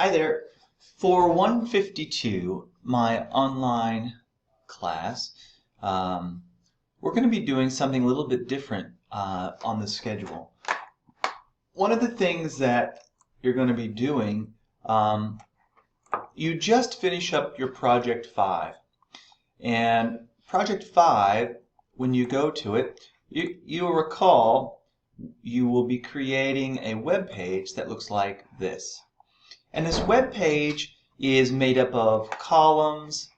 Hi there. For 152, my online class, we're going to be doing something a little bit different on the schedule. One of the things that you're going to be doing, you just finish up your Project 5. And Project 5, when you go to it, you'll recall you will be creating a web page that looks like this. And this web page is made up of columns,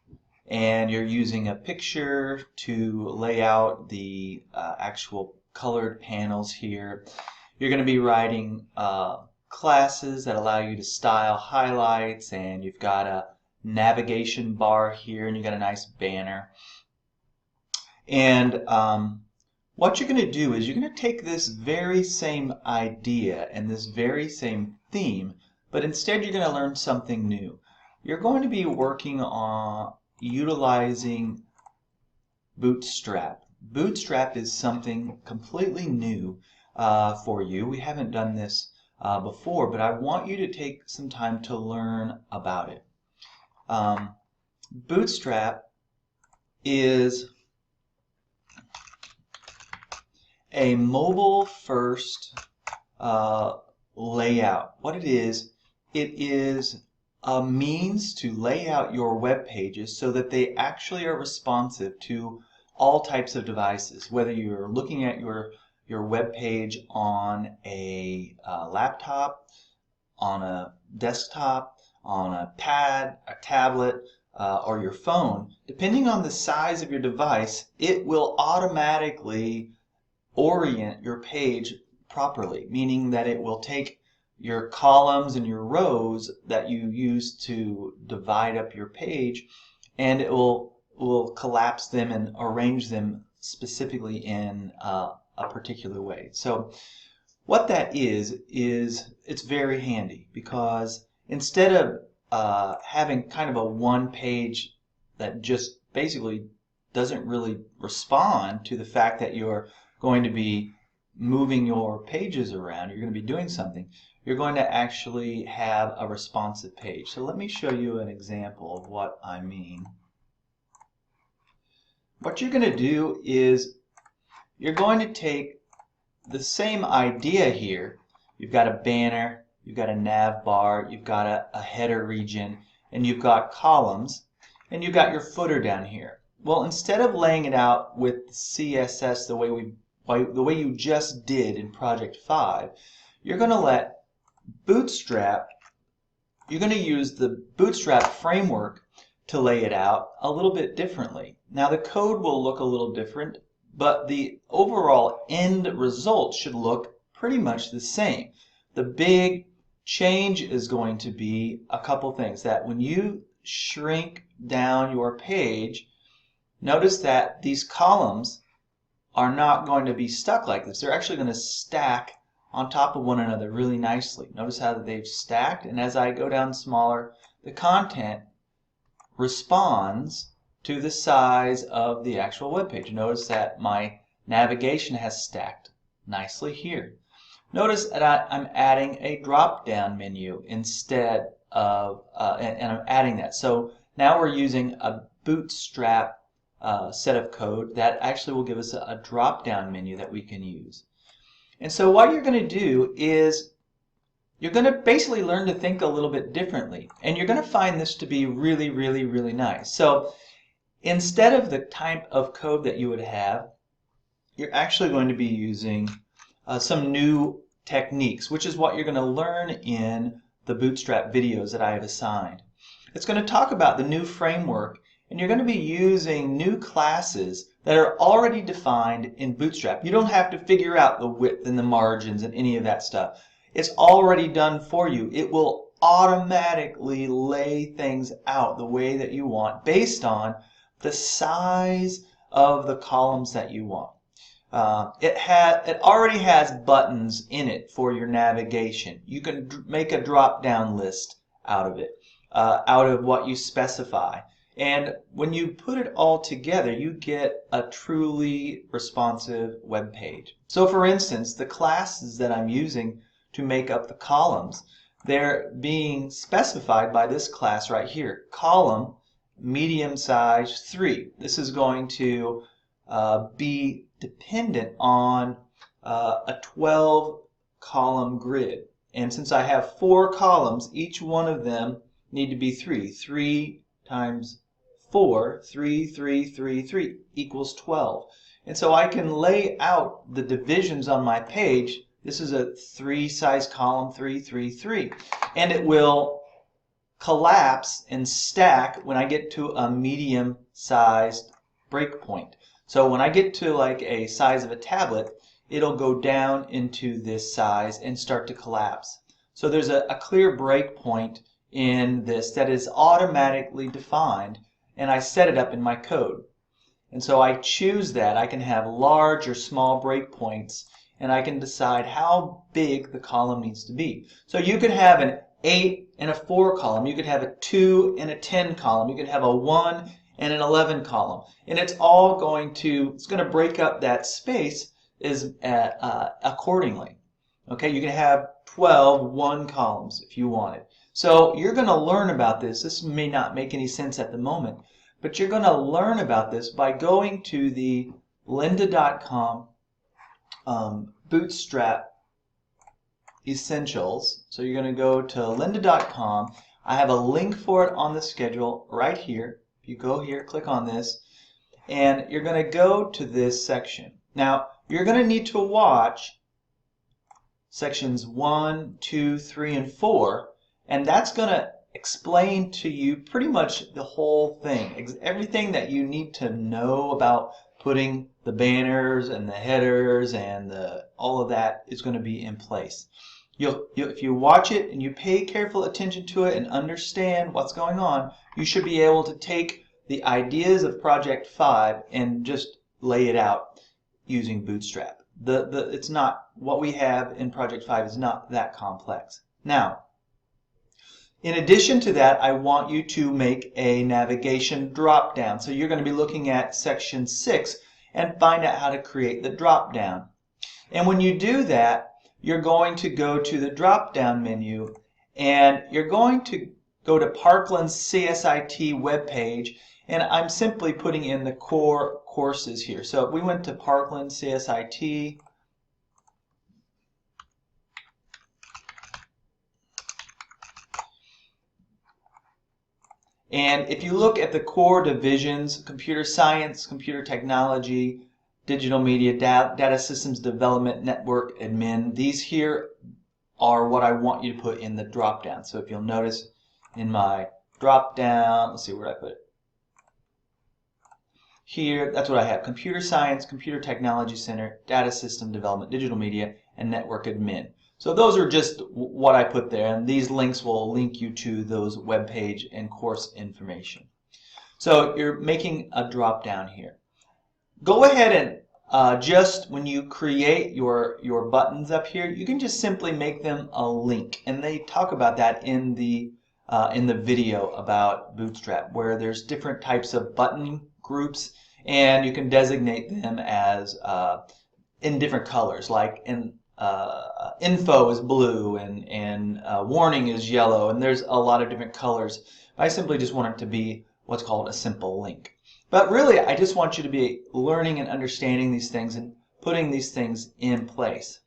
and you're using a picture to lay out the actual colored panels here. You're going to be writing classes that allow you to style highlights, and you've got a navigation bar here, and you've got a nice banner. And what you're going to do is you're going to take this very same idea and this very same theme, but instead you're going to learn something new. You're going to be working on utilizing Bootstrap. Bootstrap is something completely new for you. We haven't done this before, but I want you to take some time to learn about it. Bootstrap is a mobile-first layout. What it is a means to lay out your web pages so that they actually are responsive to all types of devices, whether you're looking at your web page on a laptop, on a desktop, on a pad, a tablet, or your phone. Depending on the size of your device, it will automatically orient your page properly, meaning that it will take your columns and your rows that you use to divide up your page, and it will collapse them and arrange them specifically in a particular way. So what that is it's very handy, because instead of having kind of a one page that just basically doesn't really respond to the fact that you're going to be moving your pages around, you're going to be doing something, you're going to actually have a responsive page. So let me show you an example of what I mean. What you're going to do is you're going to take the same idea here. You've got a banner, you've got a nav bar, you've got a header region, and you've got columns, and you've got your footer down here. Well, instead of laying it out with CSS the way you just did in Project 5, you're going to let Bootstrap, you're going to use the Bootstrap framework to lay it out a little bit differently. Now the code will look a little different, but the overall end result should look pretty much the same. The big change is going to be a couple things. That when you shrink down your page, notice that these columns are not going to be stuck like this. They're actually going to stack on top of one another really nicely. Notice how they've stacked, and as I go down smaller, the content responds to the size of the actual web page. Notice that my navigation has stacked nicely here. Notice that I'm adding a drop-down menu instead of, and I'm adding that. So now we're using a Bootstrap set of code that actually will give us a drop-down menu that we can use. And so what you're going to do is you're going to basically learn to think a little bit differently, and you're going to find this to be really, really, really nice. So instead of the type of code that you would have, you're actually going to be using some new techniques, which is what you're going to learn in the Bootstrap videos that I have assigned. It's going to talk about the new framework, and you're going to be using new classes that are already defined in Bootstrap. You don't have to figure out the width and the margins and any of that stuff. It's already done for you. It will automatically lay things out the way that you want based on the size of the columns that you want. It already has buttons in it for your navigation. You can make a drop-down list out of it, out of what you specify. And when you put it all together, you get a truly responsive web page. So for instance, the classes that I'm using to make up the columns, they're being specified by this class right here. Column, medium size 3. This is going to be dependent on a 12 column grid. And since I have 4 columns, each one of them need to be 3. 3 times 4, 3, 3, 3, 3 equals 12. And so I can lay out the divisions on my page. This is a 3 size column, 3, 3, 3. And it will collapse and stack when I get to a medium sized breakpoint. So when I get to like a size of a tablet, it'll go down into this size and start to collapse. So there's a clear breakpoint in this that is automatically defined, and I set it up in my code. And so I choose that. I can have large or small breakpoints, and I can decide how big the column needs to be. So you could have an 8 and a 4 column. You could have a 2 and a 10 column. You could have a 1 and an 11 column. And it's all going to break up that space accordingly. Okay, you can have 12 1 columns if you wanted. So you're going to learn about this. This may not make any sense at the moment, but you're going to learn about this by going to the lynda.com Bootstrap Essentials. So you're going to go to lynda.com. I have a link for it on the schedule right here. If you go here, click on this, and you're going to go to this section. Now, you're going to need to watch sections 1, 2, 3, and 4, and that's going to explain to you pretty much the whole thing. Everything that you need to know about putting the banners and the headers and all of that is going to be in place. If you watch it and you pay careful attention to it and understand what's going on, you should be able to take the ideas of Project 5 and just lay it out using Bootstrap. It's not, what we have in Project 5 is not that complex. Now, in addition to that, I want you to make a navigation drop-down. So you're going to be looking at section 6 and find out how to create the drop-down. And when you do that, you're going to go to the drop-down menu, and you're going to go to Parkland's CSIT webpage, and I'm simply putting in the core courses here. So if we went to Parkland CSIT, and if you look at the core divisions, computer science, computer technology, digital media, data systems development, network admin, these here are what I want you to put in the drop down. So if you'll notice in my drop down, let's see where I put it. Here, that's what I have. Computer science, computer technology center, data system development, digital media, and network admin. So those are just what I put there, and these links will link you to those web page and course information. So you're making a drop down here. Go ahead and just when you create your buttons up here, you can just simply make them a link, and they talk about that in the video about Bootstrap, where there's different types of button groups, and you can designate them as in different colors, like info is blue and warning is yellow, and there's a lot of different colors. I simply just want it to be what's called a simple link. But really, I just want you to be learning and understanding these things and putting these things in place.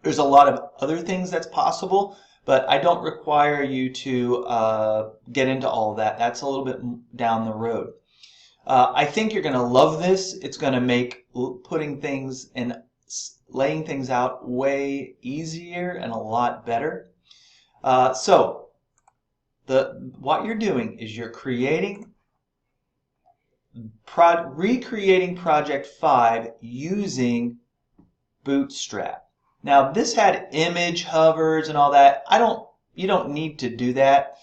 There's a lot of other things that's possible, but I don't require you to get into all of that. That's a little bit down the road. I think you're going to love this. It's going to make putting things and laying things out way easier and a lot better. So what you're doing is you're recreating Project 5 using Bootstrap. Now this had image hovers and all that. You don't need to do that.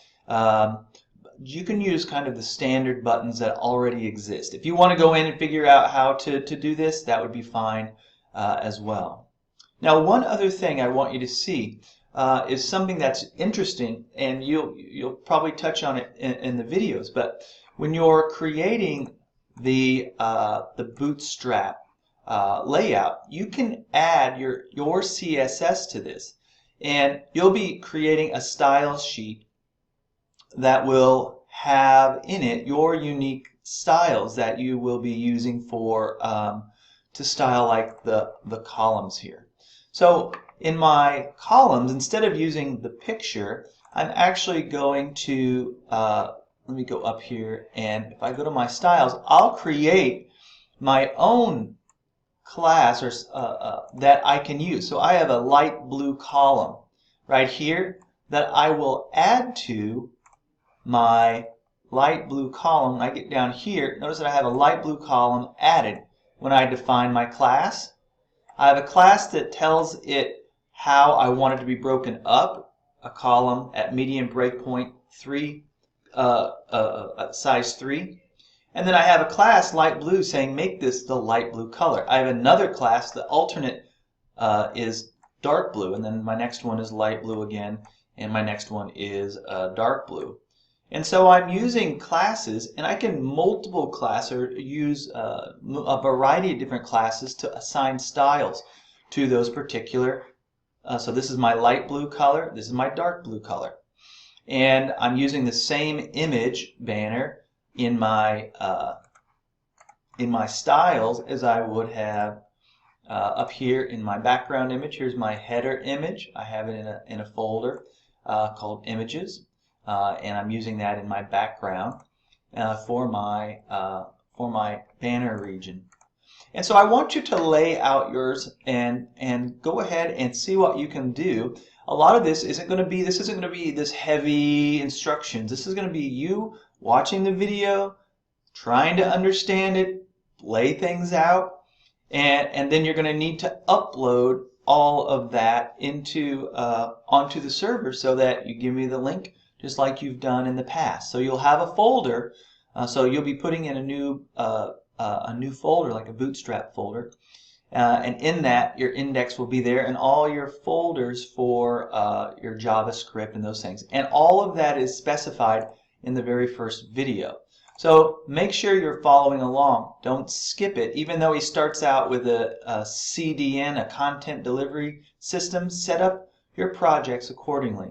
You can use kind of the standard buttons that already exist. If you want to go in and figure out how to do this, that would be fine as well. Now one other thing I want you to see is something that's interesting, and you'll probably touch on it in the videos, but when you're creating the Bootstrap layout, you can add your CSS to this. And you'll be creating a style sheet that will have in it your unique styles that you will be using for to style like the columns here. So in my columns, instead of using the picture, I'm actually going to let me go up here, and if I go to my styles, I'll create my own class or that I can use. So I have a light blue column right here that I will add to my light blue column. When I get down here, notice that I have a light blue column added when I define my class. I have a class that tells it how I want it to be broken up, a column at median breakpoint 3, size 3. And then I have a class, light blue, saying make this the light blue color. I have another class, the alternate is dark blue, and then my next one is light blue again, and my next one is dark blue. And so I'm using classes, and I can multiple class or use a variety of different classes to assign styles to those particular. So this is my light blue color, this is my dark blue color. And I'm using the same image banner in my styles as I would have up here in my background image. Here's my header image. I have it in a folder called images, and I'm using that in my background for my banner region. And so I want you to lay out yours and go ahead and see what you can do. A lot of this isn't going to be this heavy instructions. This is going to be you watching the video, trying to understand it, lay things out, and then you're going to need to upload all of that into onto the server so that you give me the link just like you've done in the past. So you'll have a folder, so you'll be putting in a new folder, like a Bootstrap folder, and in that your index will be there and all your folders for your JavaScript and those things. And all of that is specified in the very first video. So make sure you're following along. Don't skip it. Even though he starts out with a CDN, a content delivery system, set up your projects accordingly.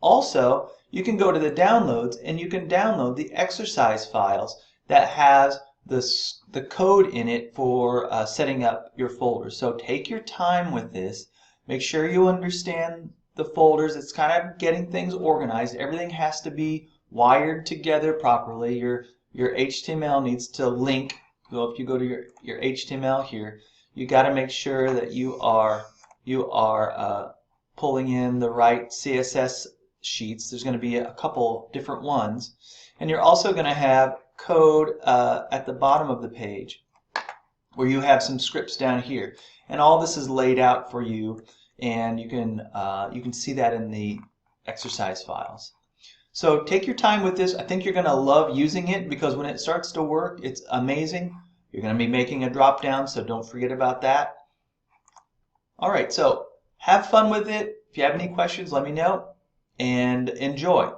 Also, you can go to the downloads and you can download the exercise files that has the code in it for setting up your folders. So take your time with this. Make sure you understand the folders. It's kind of getting things organized. Everything has to be wired together properly. Your HTML needs to link. So if you go to your HTML here, you got to make sure that you are pulling in the right CSS sheets. There's going to be a couple different ones, and you're also going to have code at the bottom of the page where you have some scripts down here, and all this is laid out for you, and you can see that in the exercise files. So take your time with this. I think you're going to love using it because when it starts to work, it's amazing. You're going to be making a drop down, so don't forget about that. All right, so have fun with it. If you have any questions, let me know, and enjoy.